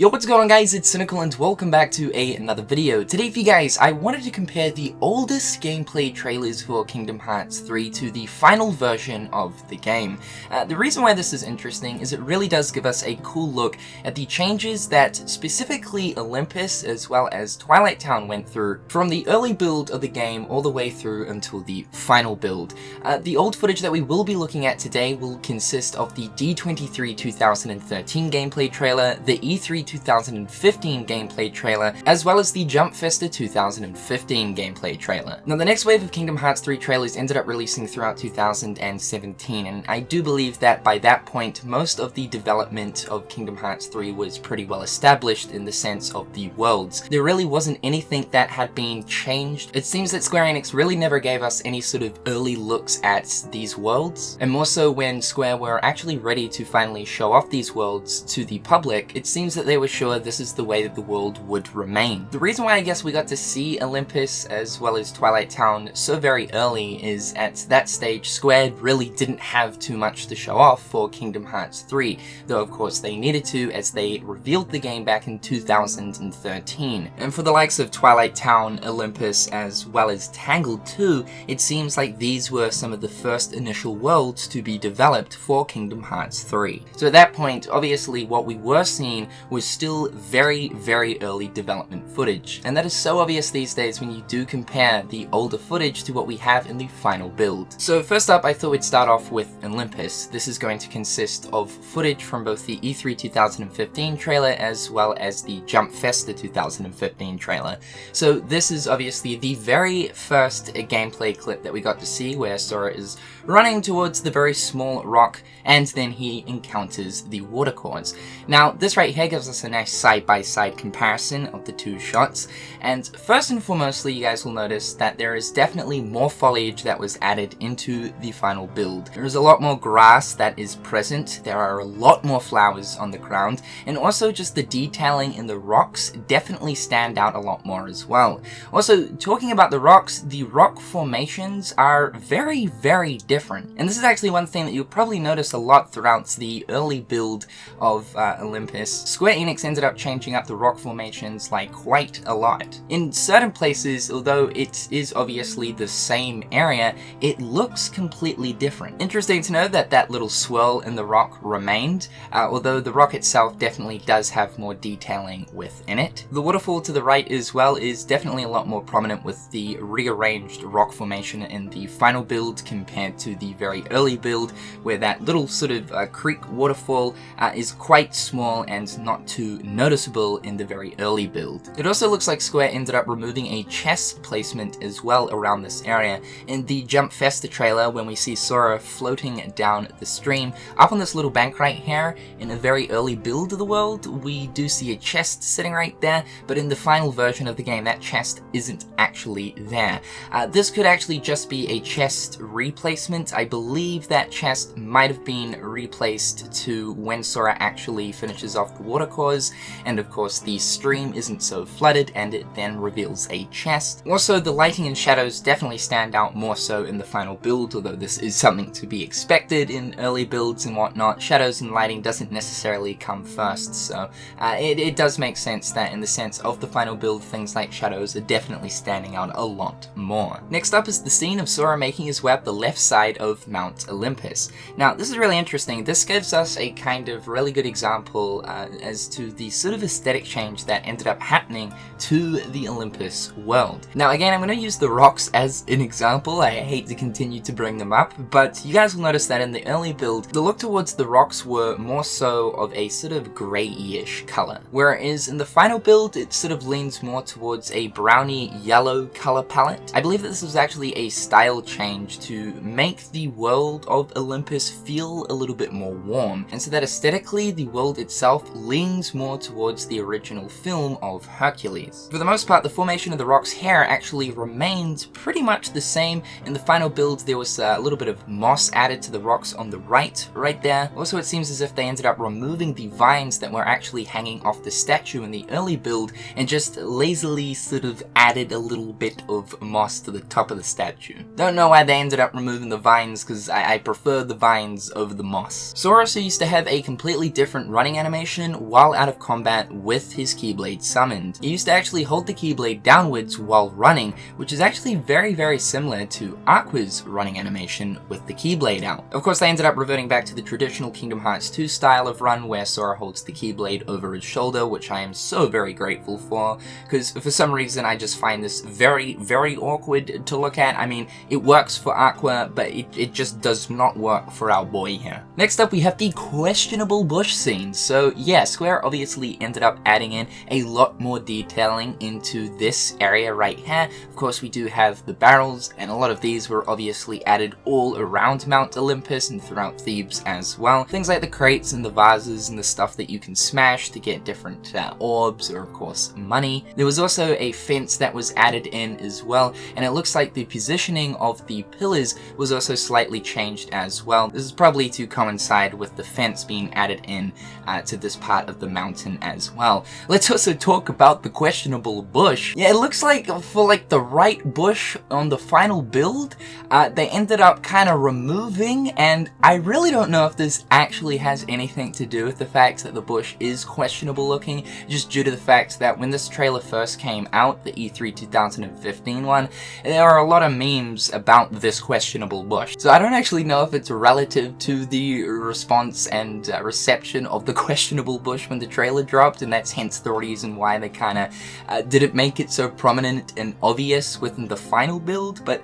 Yo, what's going on guys, it's Cynical and welcome back to another video. Today for you guys, I wanted to compare the oldest gameplay trailers for Kingdom Hearts 3 to the final version of the game. The reason why this is interesting is it really does give us a cool look at the changes that specifically Olympus as well as Twilight Town went through from the early build of the game all the way through until the final build. The old footage that we will be looking at today will consist of the D23 2013 gameplay trailer, the E3 2015 gameplay trailer, as well as the Jump Festa 2015 gameplay trailer. Now, the next wave of Kingdom Hearts 3 trailers ended up releasing throughout 2017, and I do believe that by that point, most of the development of Kingdom Hearts 3 was pretty well established in the sense of the worlds. There really wasn't anything that had been changed. It seems that Square Enix really never gave us any sort of early looks at these worlds, and more so when Square were actually ready to finally show off these worlds to the public, it seems that they were sure this is the way that the world would remain. The reason why I guess we got to see Olympus as well as Twilight Town so very early is at that stage Square really didn't have too much to show off for Kingdom Hearts 3, though of course they needed to as they revealed the game back in 2013. And for the likes of Twilight Town, Olympus, as well as Tangled too, it seems like these were some of the first initial worlds to be developed for Kingdom Hearts 3. So at that point, obviously what we were seeing was still very early development footage. And that is so obvious these days when you do compare the older footage to what we have in the final build. So first up, I thought we'd start off with Olympus. This is going to consist of footage from both the E3 2015 trailer as well as the Jump Festa 2015 trailer. So this is obviously the very first gameplay clip that we got to see where Sora is running towards the very small rock and then he encounters the watercourse. Now this right here gives us a nice side-by-side comparison of the two shots, and first and foremostly you guys will notice that there is definitely more foliage that was added into the final build. There is a lot more grass that is present, there are a lot more flowers on the ground, and also just the detailing in the rocks definitely stand out a lot more as well. Also, talking about the rocks, the rock formations are very different, and this is actually one thing that you'll probably notice a lot throughout the early build of Olympus. Square Enix ended up changing up the rock formations like quite a lot. In certain places, although it is obviously the same area, it looks completely different. Interesting to know that that little swirl in the rock remained, although the rock itself definitely does have more detailing within it. The waterfall to the right as well is definitely a lot more prominent with the rearranged rock formation in the final build compared to the very early build, where that little sort of creek waterfall is quite small and not too noticeable in the very early build. It also looks like Square ended up removing a chest placement as well around this area. In the Jump Festa trailer, when we see Sora floating down the stream, up on this little bank right here, in a very early build of the world, we do see a chest sitting right there, but in the final version of the game, that chest isn't actually there. This could actually just be a chest replacement. I believe that chest might have been replaced to when Sora actually finishes off the watercourse, and of course the stream isn't so flooded and it then reveals a chest. Also, the lighting and shadows definitely stand out more so in the final build, although this is something to be expected in early builds and whatnot. Shadows and lighting doesn't necessarily come first, so it does make sense that in the sense of the final build, things like shadows are definitely standing out a lot more. Next up is the scene of Sora making his way up the left side of Mount Olympus. Now this is really interesting. This gives us a kind of really good example as to the sort of aesthetic change that ended up happening to the Olympus world. Now again, I'm going to use the rocks as an example. I hate to continue to bring them up, but you guys will notice that in the early build, the look towards the rocks were more so of a sort of grayish color, whereas in the final build, it sort of leans more towards a browny yellow color palette. I believe that this was actually a style change to make the world of Olympus feel a little bit more warm, and so that aesthetically the world itself leans more towards the original film of Hercules. For the most part, the formation of the rocks here actually remained pretty much the same. In the final build, there was a little bit of moss added to the rocks on the right there. Also, it seems as if they ended up removing the vines that were actually hanging off the statue in the early build and just lazily sort of added a little bit of moss to the top of the statue. Don't know why they ended up removing the vines, because I prefer the vines over the moss. Sora also used to have a completely different running animation while while out of combat with his Keyblade summoned. He used to actually hold the Keyblade downwards while running, which is actually very similar to Aqua's running animation with the Keyblade out. Of course, they ended up reverting back to the traditional Kingdom Hearts 2 style of run where Sora holds the Keyblade over his shoulder, which I am so very grateful for, because for some reason I just find this very awkward to look at. I mean, it works for Aqua, but it just does not work for our boy here. Next up, we have the questionable bush scene. So yeah, Square obviously ended up adding in a lot more detailing into this area right here. Of course, we do have the barrels, and a lot of these were obviously added all around Mount Olympus and throughout Thebes as well. Things like the crates and the vases and the stuff that you can smash to get different orbs or of course money. There was also a fence that was added in as well, and it looks like the positioning of the pillars was also slightly changed as well. This is probably to coincide with the fence being added in to this part of the mountain as well. Let's also talk about the questionable bush. Yeah, it looks like for like the right bush on the final build, they ended up kind of removing, and I really don't know if this actually has anything to do with the fact that the bush is questionable looking, just due to the fact that when this trailer first came out, the E3 2015 one, there are a lot of memes about this questionable bush. So I don't actually know if it's relative to the response and reception of the questionable bush when the trailer dropped, and that's hence the reason why they kind of didn't make it so prominent and obvious within the final build, but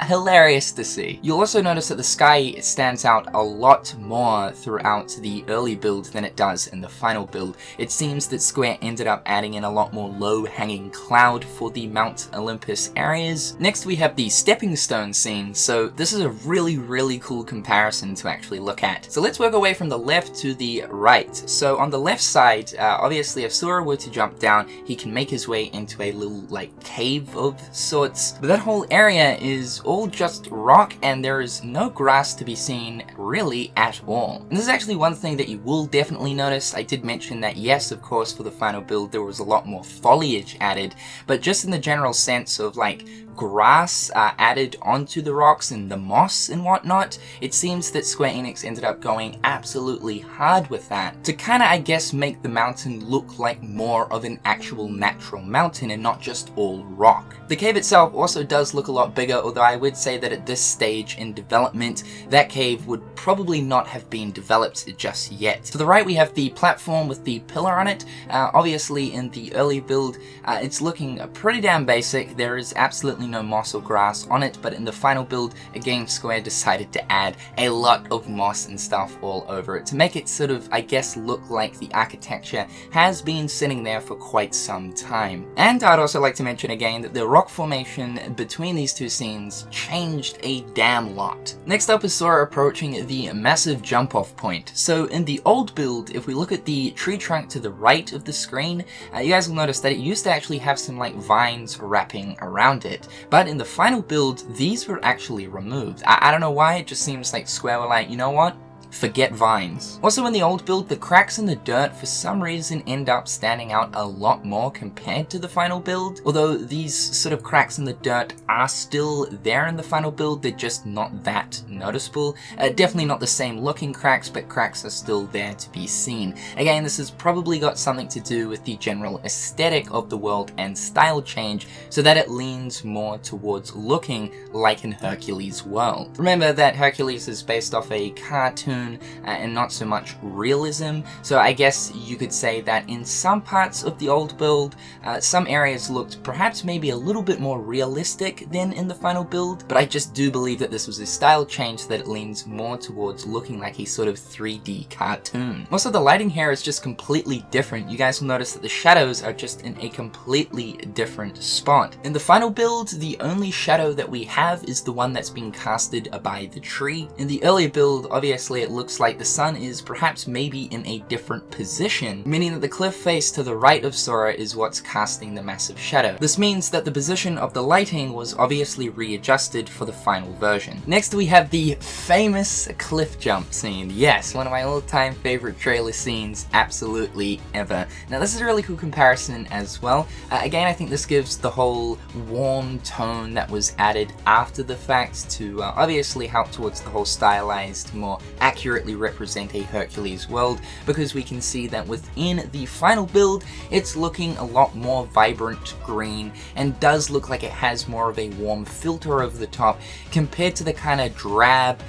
hilarious to see. You'll also notice that the sky stands out a lot more throughout the early build than it does in the final build. It seems that Square ended up adding in a lot more low-hanging cloud for the Mount Olympus areas. Next, we have the stepping stone scene. So this is a really cool comparison to actually look at. So let's work our way from the left to the right. So on the left side, obviously if Sora were to jump down, he can make his way into a little like cave of sorts. But that whole area is all just rock, and there is no grass to be seen really at all. And this is actually one thing that you will definitely notice. I did mention that yes, of course, for the final build there was a lot more foliage added, but just in the general sense of like grass added onto the rocks and the moss and whatnot, it seems that Square Enix ended up going absolutely hard with that to kind of, I guess, make the mountain look like more of an actual natural mountain and not just all rock. The cave itself also does look a lot bigger, although I would say that at this stage in development, that cave would probably not have been developed just yet. To the right, we have the platform with the pillar on it. Obviously, in the early build, it's looking pretty damn basic. There is absolutely no moss or grass on it, but in the final build, again, Square decided to add a lot of moss and stuff all over it to make it sort of, I guess, look like the architecture has been sitting there for quite some time. And I'd also like to mention again that the rock formation between these two scenes changed a damn lot. Next up is Sora approaching the massive jump-off point. So in the old build, if we look at the tree trunk to the right of the screen, you guys will notice that it used to actually have some like vines wrapping around it. But in the final build, these were actually removed. I don't know why, it just seems like Square were like, you know what? Forget vines. Also in the old build, the cracks in the dirt for some reason end up standing out a lot more compared to the final build. Although these sort of cracks in the dirt are still there in the final build, they're just not that noticeable. Definitely not the same looking cracks, but cracks are still there to be seen. Again, this has probably got something to do with the general aesthetic of the world and style change, so that it leans more towards looking like an Hercules world. Remember that Hercules is based off a cartoon and not so much realism, so I guess you could say that in some parts of the old build, some areas looked perhaps maybe a little bit more realistic than in the final build, but I just do believe that this was a style change that it leans more towards looking like a sort of 3D cartoon. Also, the lighting here is just completely different. You guys will notice that the shadows are just in a completely different spot. In the final build, the only shadow that we have is the one that's being casted by the tree. In the earlier build, obviously it looks like the sun is perhaps maybe in a different position, meaning that the cliff face to the right of Sora is what's casting the massive shadow. This means that the position of the lighting was obviously readjusted for the final version. Next we have the famous cliff jump scene. Yes, one of my all-time favorite trailer scenes absolutely ever. Now this is a really cool comparison as well. Again, I think this gives the whole warm tone that was added after the fact to obviously help towards the whole stylized, more accurate accurately represent a Hercules world, because we can see that within the final build, it's looking a lot more vibrant green and does look like it has more of a warm filter over the top compared to the kind of drab,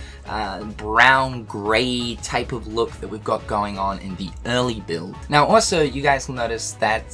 brown gray type of look that we've got going on in the early build. Now also, you guys will notice that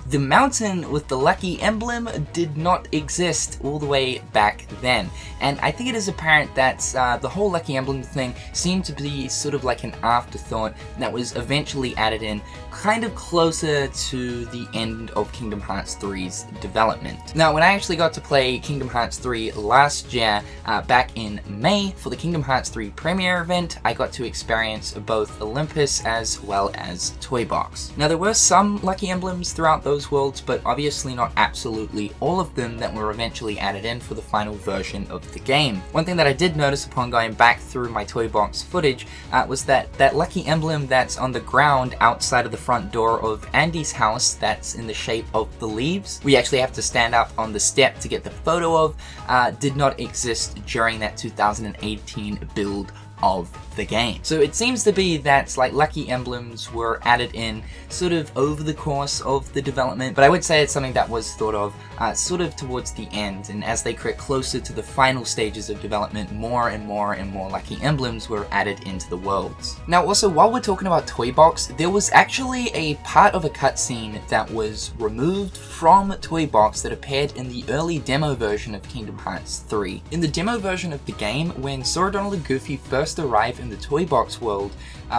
the mountain with the lucky emblem did not exist all the way back then, and I think it is apparent that the whole lucky emblem thing seemed to be sort of like an afterthought that was eventually added in kind of closer to the end of Kingdom Hearts 3's development. Now, when I actually got to play Kingdom Hearts 3 last year, back in May, for the Kingdom Hearts 3 premiere event, I got to experience both Olympus as well as Toy Box. Now, there were some lucky emblems throughout those worlds, but obviously not absolutely all of them that were eventually added in for the final version of the game. One thing that I did notice upon going back through my Toy Box footage was that lucky emblem that's on the ground outside of the front door of Andy's house, that's in the shape of the leaves, we actually have to stand up on the step to get the photo of, did not exist during that 2018 build of the game. So it seems to be that like lucky emblems were added in sort of over the course of the development, but I would say it's something that was thought of sort of towards the end, and as they get closer to the final stages of development, more and more and more lucky emblems were added into the worlds. Now also, while we're talking about Toy Box, there was actually a part of a cutscene that was removed from Toy Box that appeared in the early demo version of Kingdom Hearts 3. In the demo version of the game, when Sora, Donald, and Goofy first arrive in the Toy Box world,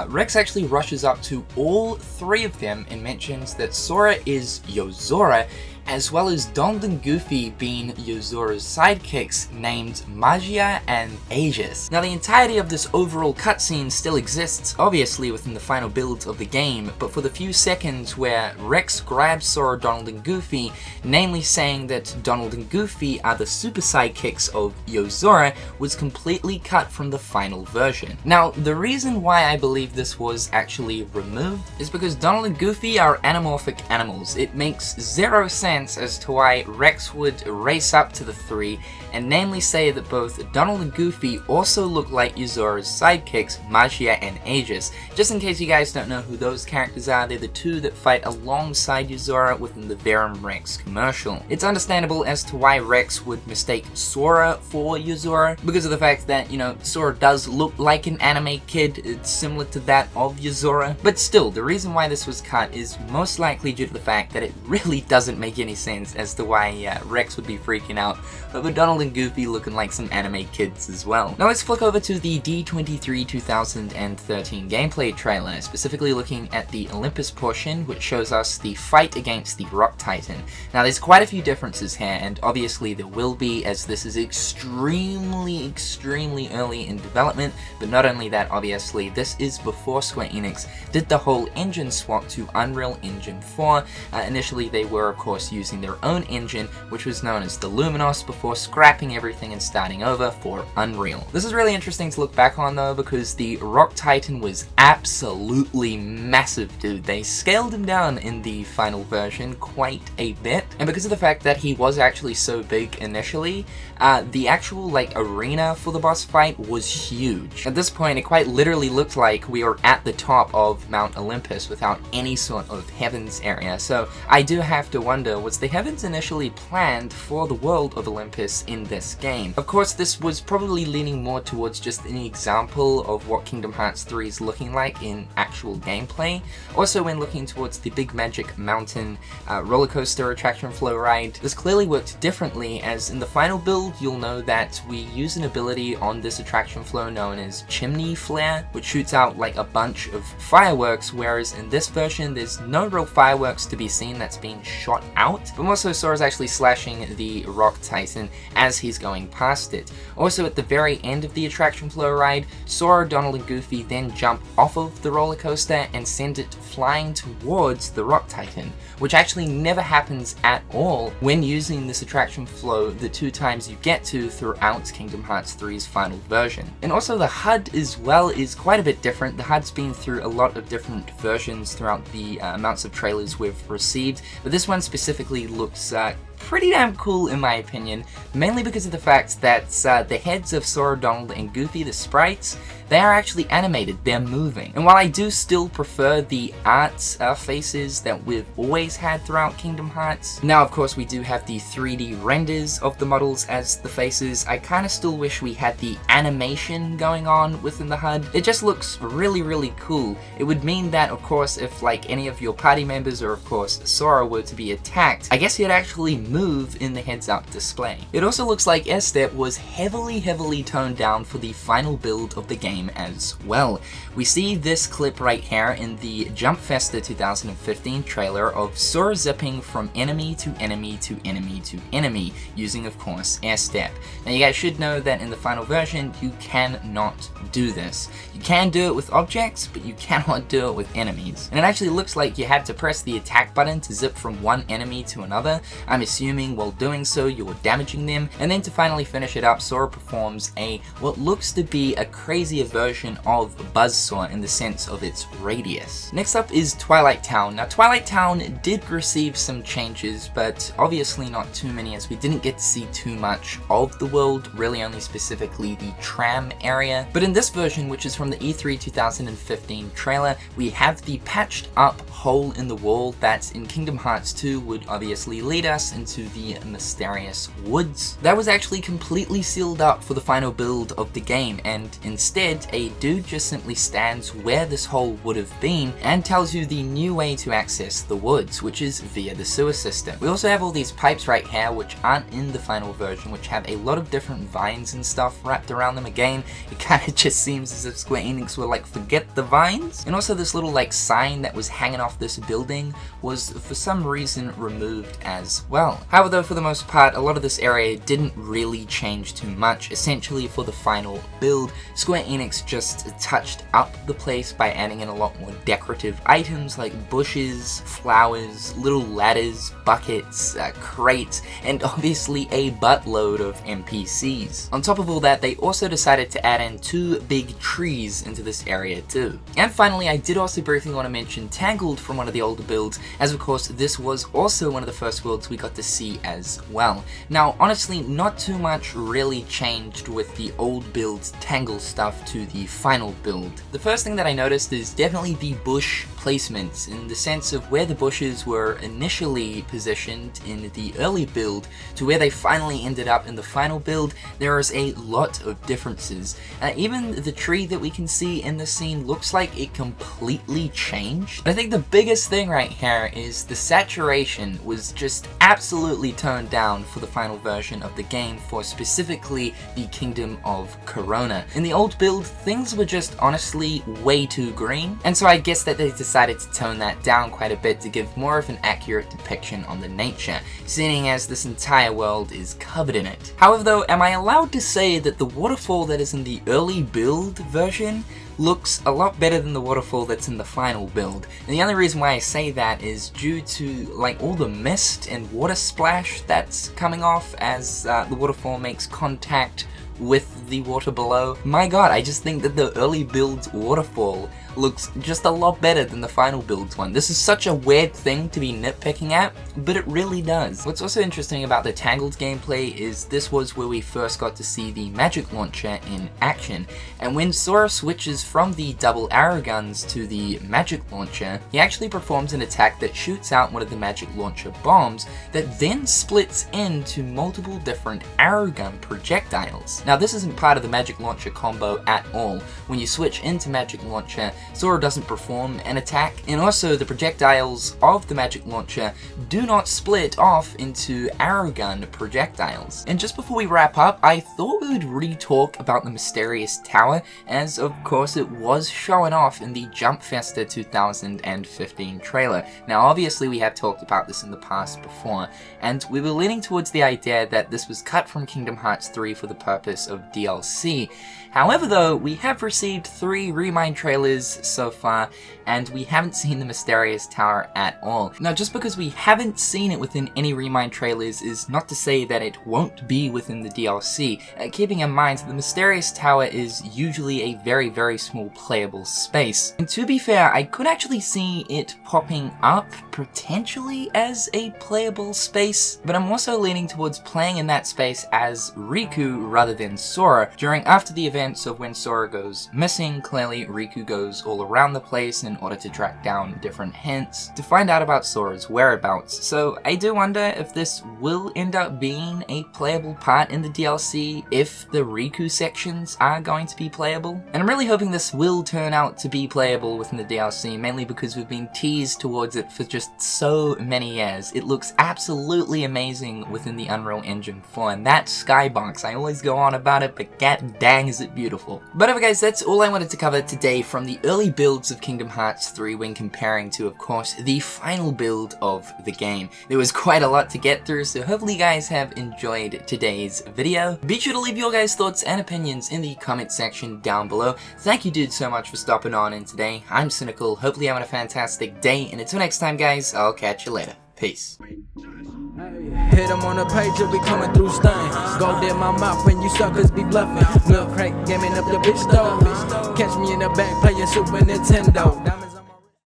Rex actually rushes up to all three of them and mentions that Sora is Yozora, as well as Donald and Goofy being Yozora's sidekicks named Magia and Aegis. Now, the entirety of this overall cutscene still exists, obviously, within the final build of the game, but for the few seconds where Rex grabs Sora, Donald, and Goofy, namely saying that Donald and Goofy are the super sidekicks of Yozora, was completely cut from the final version. Now, the reason why I believe this was actually removed is because Donald and Goofy are anamorphic animals. It makes zero sense as to why Rex would race up to the three and namely say that both Donald and Goofy also look like Yozora's sidekicks, Magia and Aegis. Just in case you guys don't know who those characters are, they're the two that fight alongside Yozora within the Verum Rex commercial. It's understandable as to why Rex would mistake Sora for Yozora, because of the fact that, you know, Sora does look like an anime kid, it's similar to that of Yozora. But still, the reason why this was cut is most likely due to the fact that it really doesn't make any sense as to why Rex would be freaking out over Donald and Goofy looking like some anime kids as well. Now let's flick over to the D23 2013 gameplay trailer, specifically looking at the Olympus portion, which shows us the fight against the Rock Titan. Now there's quite a few differences here, and obviously there will be, as this is extremely early in development, but not only that, obviously this is before Square Enix did the whole engine swap to Unreal Engine 4. Initially they were of course using their own engine, which was known as the Luminos, before scrapping everything and starting over for Unreal. This is really interesting to look back on though, because the Rock Titan was absolutely massive, dude. They scaled him down in the final version quite a bit, and because of the fact that he was actually so big initially, the actual like arena for the boss fight was huge. At this point, it quite literally looked like we were at the top of Mount Olympus without any sort of heavens area. So I do have to wonder, was the heavens initially planned for the world of Olympus in this game? Of course, this was probably leaning more towards just an example of what Kingdom Hearts 3 is looking like in actual gameplay. Also, when looking towards the Big Magic Mountain roller coaster attraction flow ride, this clearly worked differently, as in the final build, you'll know that we use an ability on this attraction flow known as Chimney Flare, which shoots out like a bunch of fireworks, whereas in this version, there's no real fireworks to be seen that's being shot out, but also Sora's actually slashing the Rock Titan as he's going past it. Also, at the very end of the attraction flow ride, Sora, Donald, and Goofy then jump off of the roller coaster and send it flying towards the Rock Titan, which actually never happens at all when using this attraction flow the two times you get to throughout Kingdom Hearts 3's final version. And also the HUD as well is quite a bit different. The HUD's been through a lot of different versions throughout the amounts of trailers we've received, but this one specifically looks pretty damn cool in my opinion, mainly because of the fact that the heads of Sora, Donald, and Goofy, the sprites, they are actually animated, they're moving. And while I do still prefer the art faces that we've always had throughout Kingdom Hearts, now of course we do have the 3D renders of the models as the faces, I kinda still wish we had the animation going on within the HUD. It just looks really cool. It would mean that of course if like any of your party members or of course Sora were to be attacked, I guess he'd actually move in the heads up display. It also looks like S-Step was heavily toned down for the final build of the game as well. We see this clip right here in the Jump Festa 2015 trailer of Sora zipping from enemy to enemy to enemy to enemy, using of course S-Step. Now you guys should know that in the final version you cannot do this. You can do it with objects, but you cannot do it with enemies. And it actually looks like you had to press the attack button to zip from one enemy to another. I'm assuming while doing so you're damaging them, and then to finally finish it up, Sora performs what looks to be a crazier version of Buzzsaw in the sense of its radius. Next up is Twilight Town. Now Twilight Town did receive some changes, but obviously not too many, as we didn't get to see too much of the world, really only specifically the tram area. But in this version, which is from the E3 2015 trailer, we have the patched up hole in the wall that in Kingdom Hearts 2 would obviously lead us into the mysterious woods. That was actually completely sealed up for the final build of the game, and instead a dude just simply stands where this hole would have been and tells you the new way to access the woods, which is via the sewer system. We also have all these pipes right here which aren't in the final version, which have a lot of different vines and stuff wrapped around them. Again, it kind of just seems as if Square Enix were like, forget the vines. And also this little like sign that was hanging off this building was for some reason removed as well. However though, for the most part, a lot of this area didn't really change too much. Essentially for the final build, Square Enix just touched up the place by adding in a lot more decorative items like bushes, flowers, little ladders, buckets, crates, and obviously a buttload of NPCs. On top of all that, they also decided to add in 2 big trees into this area too. And finally, I did also briefly want to mention Tangled from one of the older builds, as of course this was also one of the first worlds we got to see as well. Now honestly, not too much really changed with the old build's Tangled stuff to the final build. The first thing that I noticed is definitely the bush placements, in the sense of where the bushes were initially positioned in the early build to where they finally ended up in the final build. There is a lot of differences. Even the tree that we can see in the scene looks like it completely changed. But I think the biggest thing right here is the saturation was just absolutely toned down for the final version of the game for specifically the Kingdom of Corona. In the old build, things were just honestly way too green, and so I guess that they decided to tone that down quite a bit to give more of an accurate depiction on the nature, seeing as this entire world is covered in it. However though, am I allowed to say that the waterfall that is in the early build version looks a lot better than the waterfall that's in the final build? And the only reason why I say that is due to like all the mist and water splash that's coming off as the waterfall makes contact with the water below. My god, I just think that the early build's waterfall looks just a lot better than the final build's one. This is such a weird thing to be nitpicking at, but it really does. What's also interesting about the Tangled gameplay is this was where we first got to see the magic launcher in action, and when Sora switches from the double arrow guns to the magic launcher, he actually performs an attack that shoots out one of the magic launcher bombs that then splits into multiple different arrow gun projectiles. Now this isn't part of the magic launcher combo at all. When you switch into magic launcher, Sora doesn't perform an attack, and also the projectiles of the magic launcher do not split off into arrow gun projectiles. And just before we wrap up, I thought we would re-talk about the mysterious tower, as of course it was showing off in the Jump Festa 2015 trailer. Now obviously we have talked about this in the past before, and we were leaning towards the idea that this was cut from Kingdom Hearts 3 for the purpose of DLC. However though, we have received 3 Remind trailers hints so far, and we haven't seen the mysterious tower at all. Now, just because we haven't seen it within any Remind trailers is not to say that it won't be within the DLC, keeping in mind that the mysterious tower is usually a very, very small playable space. And to be fair, I could actually see it popping up potentially as a playable space, but I'm also leaning towards playing in that space as Riku rather than Sora. After the events of when Sora goes missing, clearly Riku goes all around the place in order to track down different hints to find out about Sora's whereabouts. So I do wonder if this will end up being a playable part in the DLC, if the Riku sections are going to be playable. And I'm really hoping this will turn out to be playable within the DLC, mainly because we've been teased towards it for just so many years. It looks absolutely amazing within the Unreal Engine 4, and that skybox, I always go on about it, but god dang is it beautiful. But anyway guys, that's all I wanted to cover today from the early builds of Kingdom Hearts 3 when comparing to, of course, the final build of the game. There was quite a lot to get through, so hopefully you guys have enjoyed today's video. Be sure to leave your guys' thoughts and opinions in the comment section down below. Thank you dude so much for stopping on in today. I'm Cynical, hopefully you're having a fantastic day, and until next time guys, I'll catch you later. Peace. Hit them on the page, you'll be coming through stain. Gold in my mouth when you suckers be bluffing. Milk crate, gaming up your bitch though. Catch me in the back playing Super Nintendo.